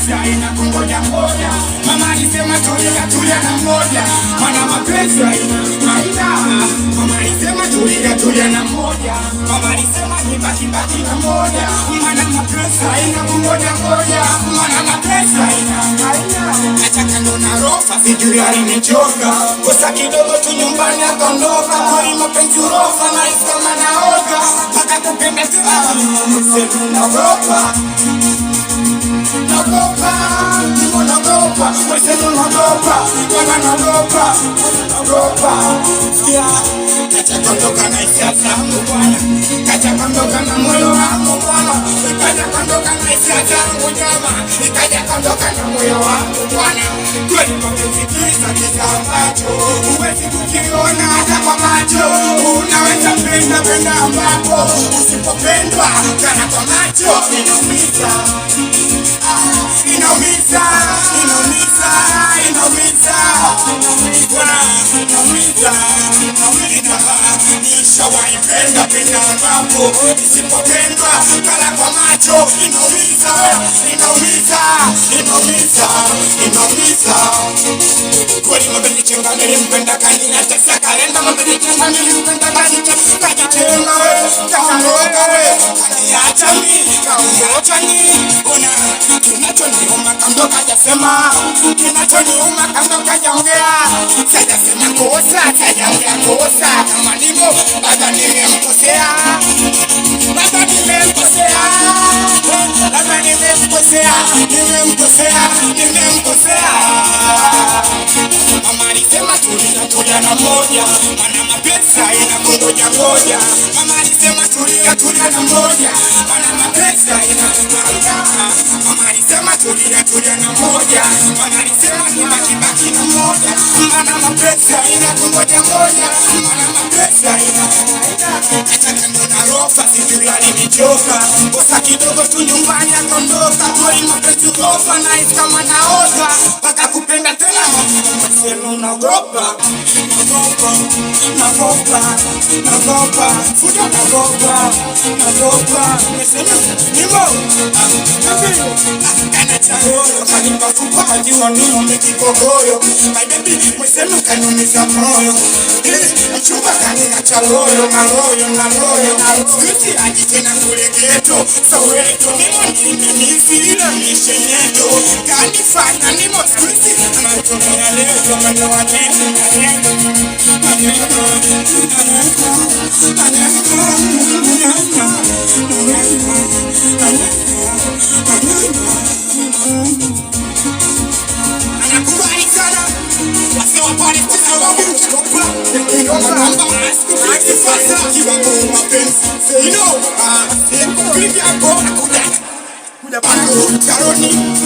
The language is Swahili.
mapenzi haina kungoja ngoja. Mama alisema tulia tulia na moja, maana mapenzi haina. Mama alisema tulia na moja, mama alisema baki na moja, maana mapenzi haina kungoja ngoja, maana mapenzi haina. Nataka ndo na rofa sijui alinichoka, kosa kidogo tu nyumbani akaondoka. Kwa mapenzi rofa na kama naoga, mpaka kupenda tena naogopa. Mwesenu naogopa. Sikia, kacha kondoka na hisia zangu Bwana, kacha kondoka na moyo wangu Bwana, kacha kondoka na hisia zangu jama, kacha kondoka na moyo wangu Bwana. Kweli mapenzi kisa ambacho huwezi kukiona hata kwa macho. Unaweza penda ambapo usipopendwa kana kwa macho. Inaumiza nishawaipenda ambapo isipopendwa kala kwa macho. Inaumiza kweli mapenzi chenga nilimpenda kanina tesa kalenda mapenzi chenga nilimpenda kanina kajitenga kaondoka kaniacha mimi kaondoka ni ona kinachoniuma kandoka jasema kinachoniuma kandoka jaongea sajasema kosa sajaongea kosa kama ndivyo baba nimemkosea Mama alisema tulia na moja, maana mapenzi haina kungoja ngoja. Mama alisema tulia na moja, maana mapenzi haina kungoja. Mama alisema tulia na moja, maana alisema baki na moja, maana mapenzi haina kungoja ngoja, maana mapenzi haina. Nataka ndo na rofa sijui alinichoka, kosa kidogo tu nyumbani akaondoka. Kwa mapenzi rofa na kama naoga, mpaka kupenda tena. Mwesenu naogopa. Fuja naogopa. Mwesenu nimo kana chagoyo, kanipa fupa kajiwa nimo mekipogoyo. My baby mwesenu kanumiza moyo, mchumba kanina chaloyo na royo. Sikuti ajitena kule geto, Soweto nimo nisile mishenyeto. Kanifanya nimo sikuti anatumia leo tomano wanene. Anakubali sana wasewa pale kwa sababu kiwango mapenzi kuja pale utaroni.